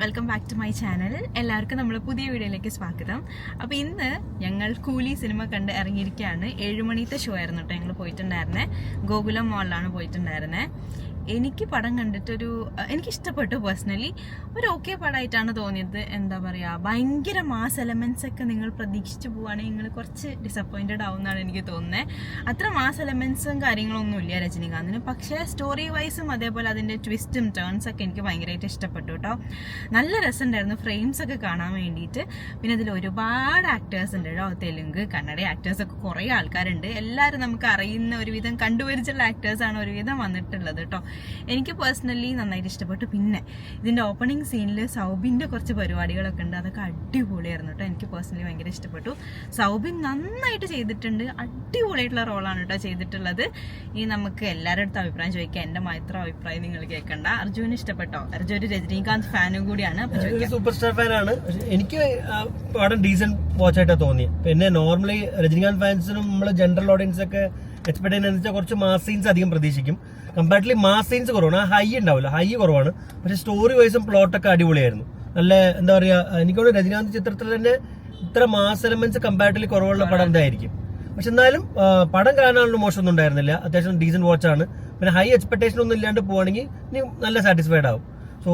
Welcome back to my channel. എല്ലാവർക്കും നമ്മൾ പുതിയ വീഡിയോയിലേക്ക് സ്വാഗതം. അപ്പോൾ ഇന്ന് ഞങ്ങൾ കൂലി സിനിമ കണ്ട് ഇറങ്ങിയിരിക്കുകയാണ്. 7 മണിത്തെ ഷോ ആയിരുന്നു കേട്ടോ ഞങ്ങൾ പോയിട്ടുണ്ടായിരുന്നത്. ഗോകുലം മോളിലാണ് പോയിട്ടുണ്ടായിരുന്നത്. എനിക്ക് പടം കണ്ടിട്ടൊരു എനിക്കിഷ്ടപ്പെട്ടു. പേഴ്സണലി ഒരു ഓക്കെ പടമായിട്ടാണ് തോന്നിയത്. എന്താ പറയുക, ഭയങ്കര മാസ് എലമെന്റ്സ് ഒക്കെ നിങ്ങൾ പ്രതീക്ഷിച്ച് പോവുകയാണെങ്കിൽ നിങ്ങൾ കുറച്ച് ഡിസപ്പോയിൻറ്റഡ് ആവുമെന്നാണ് എനിക്ക് തോന്നുന്നത്. അത്ര മാസ് എലമെന്റ്സും കാര്യങ്ങളൊന്നും ഇല്ല രജനീകാന്തിന്. പക്ഷേ സ്റ്റോറി വൈസും അതേപോലെ അതിൻ്റെ ട്വിസ്റ്റും ടേൺസ് ഒക്കെ എനിക്ക് ഭയങ്കരമായിട്ട് ഇഷ്ടപ്പെട്ടു കേട്ടോ. നല്ല രസമുണ്ടായിരുന്നു ഫ്രെയിംസ് ഒക്കെ കാണാൻ വേണ്ടിയിട്ട്. പിന്നെ അതിൽ ഒരുപാട് ആക്ടേഴ്സ് ഉണ്ട് കേട്ടോ. തെലുങ്ക് കന്നഡ ആക്ടേഴ്സൊക്കെ കുറേ ആൾക്കാരുണ്ട്. എല്ലാവരും നമുക്ക് അറിയുന്ന ഒരുവിധം കണ്ടുപരിച്ചുള്ള ആക്ടേഴ്സാണ് ഒരുവിധം വന്നിട്ടുള്ളത് കേട്ടോ. എനിക്ക് പേഴ്സണലി നന്നായിട്ട് ഇഷ്ടപ്പെട്ടു. പിന്നെ ഇതിൻ്റെ ഓപ്പണിംഗ് സീനിൽ സൗബിൻ്റെ കുറച്ച് പരിപാടികളൊക്കെ ഉണ്ട്. അതൊക്കെ അടിപൊളിയായിരുന്നു കേട്ടോ. എനിക്ക് പേഴ്സണലി ഭയങ്കര ഇഷ്ടപ്പെട്ടു. സൗബിൻ നന്നായിട്ട് ചെയ്തിട്ടുണ്ട്. അടിപൊളിയായിട്ടുള്ള റോളാണ് കേട്ടോ ചെയ്തിട്ടുള്ളത്. ഇനി നമുക്ക് എല്ലാവരുടെ അടുത്ത് അഭിപ്രായം ചോദിക്കാം. എൻ്റെ മാത്രം അഭിപ്രായം നിങ്ങൾ കേൾക്കണ്ട. അർജുന് ഇഷ്ടപ്പെട്ടോ? അർജുൻ ഒരു രജനീകാന്ത് ഫാനും കൂടിയാണ്. സൂപ്പർ സ്റ്റാർ ഫാനാണ്. എനിക്ക് പടം ഡീസന്റ് വാച്ച് ആയിട്ടാണ് തോന്നി. പിന്നെ നോർമലി രജനീകാന്ത് ഫാൻസിനും നമ്മൾ ജനറൽ ഓഡിയൻസ് ഒക്കെ എക്സ്പെക്ട് ചെയ്യുന്നതെന്ന് കുറച്ച് മാസ് സീൻസ് അധികം പ്രതീക്ഷിക്കും. കമ്പാരിറ്റീവ്ലി മാസ് സീൻസ് കുറവാണ്. ആ ഹൈ ഉണ്ടാവില്ല, ഹൈ കുറവാണ്. പക്ഷെ സ്റ്റോറി വൈസും പ്ലോട്ടൊക്കെ അടിപൊളിയായിരുന്നു. നല്ല എന്താ പറയാ, എനിക്കോട് രജനീകാന്ത് ചിത്രത്തിൽ തന്നെ ഇത്ര മാസ് എലമെന്റ്സ് കമ്പാരിറ്റീവ്ലി കുറവുള്ള പടം ഇതായിരിക്കും. പക്ഷെ എന്നാലും പടം കാണാനുള്ള മോശമൊന്നും ഉണ്ടായിരുന്നില്ല. അത്യാവശ്യം ഡീസന്റ് വാച്ച് ആണ്. പിന്നെ ഹൈ എക്സ്പെക്ടേഷൻ ഒന്നും ഇല്ലാണ്ട് പോവാണെങ്കിൽ നീ നല്ല സാറ്റിസ്ഫൈഡ് ആവും. സോ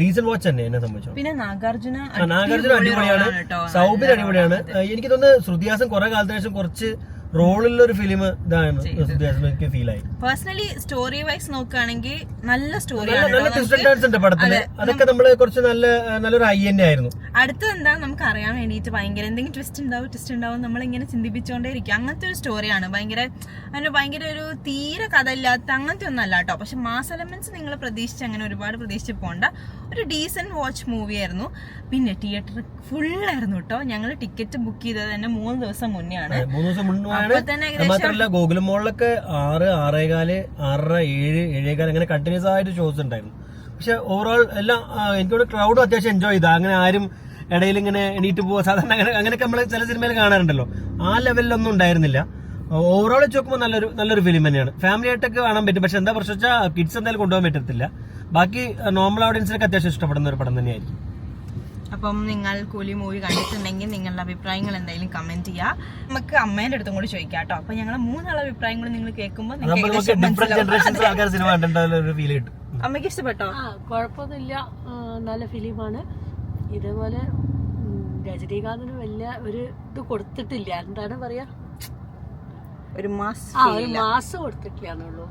ഡീസന്റ് വാച്ച് തന്നെ എന്നെ സംബന്ധിച്ചു. പിന്നെ നാഗാർജുന അടിപൊളിയാണ്, സൗബിൻ അടിപൊളിയാണ്. എനിക്ക് തോന്നുന്നു ശ്രുതിഹാസൻ കുറെ കാലത്തിന് ശേഷം കുറച്ച് റോളിലുള്ള ഒരു ഫിലിം ഇതാണ് എനിക്ക് ഫീൽ ആയി. പേഴ്സണലി സ്റ്റോറി വൈസ് നോക്കുകയാണെങ്കിൽ നല്ല സ്റ്റോറി, നല്ല ട്വിസ്റ്റ് ആൻഡ് ടേൺസ് ഉണ്ട് പടത്തില്. അതൊക്കെ നമ്മള് കുറച്ച് നല്ലൊരു ഹൈ തന്നെ ആയിരുന്നു. അടുത്തത് എന്താ നമുക്ക് അറിയാൻ വേണ്ടിയിട്ട് ഭയങ്കര എന്തെങ്കിലും ട്വിസ്റ്റ് ഉണ്ടാവും നമ്മളിങ്ങനെ ചിന്തിപ്പിച്ചുകൊണ്ടേ ഇരിക്കും. അങ്ങനത്തെ ഒരു സ്റ്റോറിയാണ്. ഭയങ്കര ഒരു തീരെ കഥ ഇല്ലാത്ത അങ്ങനത്തെ ഒന്നും അല്ല കേട്ടോ. പക്ഷെ മാസ് എലമെന്റ്സ് നിങ്ങൾ പ്രതീക്ഷിച്ച് അങ്ങനെ ഒരുപാട് പ്രതീക്ഷിച്ച് പോകണ്ട. ഒരു ഡീസന്റ് വാച്ച് മൂവി ആയിരുന്നു. പിന്നെ തിയേറ്റർ ഫുള്ളായിരുന്നു കേട്ടോ. ഞങ്ങൾ ടിക്കറ്റ് ബുക്ക് ചെയ്തത് തന്നെ 3 ദിവസം മുന്നേ ആണ്. മാത്രമല്ല ഗോകുലം മോളിലൊക്കെ 6, 6:15, 6:30, 7, 7:15 അങ്ങനെ കണ്ടിന്യൂസ് ആയിട്ട് ഷോസ് ഉണ്ടായിരുന്നു. പക്ഷെ ഓവറോൾ എല്ലാം എനിക്കോട് ക്രൗഡും അത്യാവശ്യം എൻജോയ് ചെയ്തു. അങ്ങനെ ആരും ഇടയിൽ ഇങ്ങനെ എണീറ്റ് പോവുക സാധാരണ അങ്ങനെയൊക്കെ നമ്മൾ ചില സിനിമയിൽ കാണാറുണ്ടല്ലോ. ആ ലെവലിലൊന്നും ഉണ്ടായിരുന്നില്ല. ഓവറോൾ വെച്ച് നോക്കുമ്പോൾ നല്ലൊരു ഫിലിം തന്നെയാണ്. ഫാമിലി ആയിട്ടൊക്കെ കാണാൻ പറ്റും. പക്ഷെ എന്താ പ്രശ്നം വെച്ചാൽ കിഡ്സ് എന്തായാലും കൊണ്ടുപോകാൻ പറ്റത്തില്ല. ബാക്കി നോർമൽ ഓഡിയൻസിനൊക്കെ അത്യാവശ്യം ഇഷ്ടപ്പെടുന്ന ഒരു പടം തന്നെയായിരിക്കും. അപ്പം നിങ്ങൾ കൂലി മൂവി കണ്ടിട്ടുണ്ടെങ്കിൽ നിങ്ങളുടെ അഭിപ്രായങ്ങൾ എന്തായാലും കമന്റ് ചെയ്യുക. നമുക്ക് അമ്മേന്റെ അടുത്തും കൂടി ചോദിക്കാം കേട്ടോ. അപ്പൊ ഞങ്ങളെ 3 അഭിപ്രായങ്ങളും നിങ്ങൾ കേൾക്കുമ്പോൾ അമ്മയ്ക്ക് ഇഷ്ടപ്പെട്ടോ? കുഴപ്പമൊന്നുമില്ല, നല്ല ഫിലിമാണ്. ഇതേപോലെ രജനീകാന്തിന് വലിയ ഒരു ഇത് കൊടുത്തിട്ടില്ല. എന്താണ് പറയാ, ഒരു മാസ് കൊടുത്തിട്ടില്ലാന്നുള്ളൂ.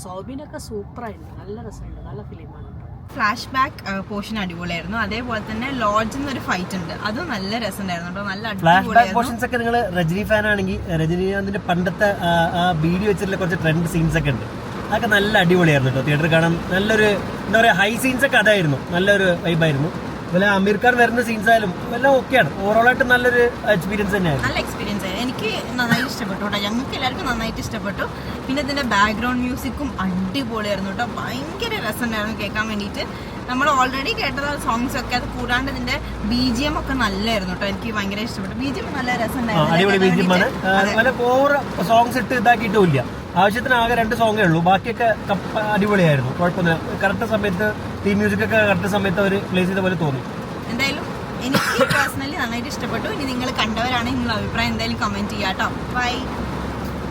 സൗബിനൊക്കെ സൂപ്പറായിരുന്നു, നല്ല രസമുണ്ട്, നല്ല ഫിലിമാണ്. ഫ്ലാഷ് ബാക്ക് പോർഷൻ അടിപൊളിയായിരുന്നു. അതേപോലെ തന്നെ ലോഡ്ജിൽ ഒരു ഫൈറ്റ് ഉണ്ട്, അതും നല്ല രസമുണ്ടായിരുന്നു. നല്ല ഫ്ലാഷ് ബാക്ക് പോർഷൻസ് ഒക്കെ നിങ്ങൾ രജനി ഫാൻ ആണെങ്കിൽ രജനീകാന്തിന്റെ പണ്ടത്തെ ആ ബീഡി വെച്ചിട്ടുള്ള കുറച്ച് ട്രെൻഡ് സീൻസ് ഒക്കെ ഉണ്ട്. അതൊക്കെ നല്ല അടിപൊളിയായിരുന്നു കേട്ടോ. തിയേറ്ററിൽ കാണാൻ നല്ലൊരു എന്താ പറയാ ഹൈ സീൻസ് ഒക്കെ അതായിരുന്നു. നല്ലൊരു വൈബായിരുന്നു. അതുപോലെ അമീർ ഖാൻ വരുന്ന സീൻസ് ആയാലും എല്ലാം ഓക്കെയാണ്. ഓവറോൾ ആയിട്ട് നല്ലൊരു എക്സ്പീരിയൻസ് തന്നെയായിരുന്നു. നല്ല എക്സ്പീരിയൻസ് ആയിരുന്നു. എനിക്ക് നന്നായിട്ട് ഇഷ്ടപ്പെട്ടു കേട്ടോ. ഞങ്ങൾക്ക് എല്ലാവർക്കും നന്നായിട്ട് ഇഷ്ടപ്പെട്ടു. പിന്നെ ഇതിന്റെ ബാക്ക്ഗ്രൗണ്ട് മ്യൂസിക്കും അടിപൊളിയായിരുന്നു കേട്ടോ. ഭയങ്കര രസമുണ്ടായിരുന്നു കേൾക്കാൻ വേണ്ടിയിട്ട്. നമ്മൾ ഓൾറെഡി കേട്ടത് സോങ്സ് ഒക്കെ, അത് കൂടാണ്ട് ഇതിന്റെ BGM ഒക്കെ നല്ലായിരുന്നു കേട്ടോ. എനിക്ക് ഭയങ്കര ഇഷ്ടപ്പെട്ടു. BGM നല്ല രസമുണ്ടായിരുന്നു. ഓവർ സോങ്സ് ഇട്ട് ഇതാക്കിയിട്ടില്ല. ആവശ്യത്തിന് ആകെ 2 സോങ്ങേ ഉള്ളൂ. ബാക്കിയൊക്കെ അടിപൊളിയായിരുന്നു. കുഴപ്പമൊന്നുമില്ല. കറക്റ്റ് സമയത്ത് തീം മ്യൂസിക് ഒക്കെ കറക്റ്റ് സമയത്ത് അവർ പ്ലേസ് ചെയ്ത പോലെ തോന്നി. എന്തായാലും എനിക്ക് പേഴ്സണലി നന്നായിട്ട് ഇഷ്ടപ്പെട്ടു. ഇനി നിങ്ങൾ കണ്ടവരാണെങ്കിൽ നിങ്ങളുടെ അഭിപ്രായം എന്തായാലും കമന്റ് ചെയ്യാം കേട്ടോ. ബൈ.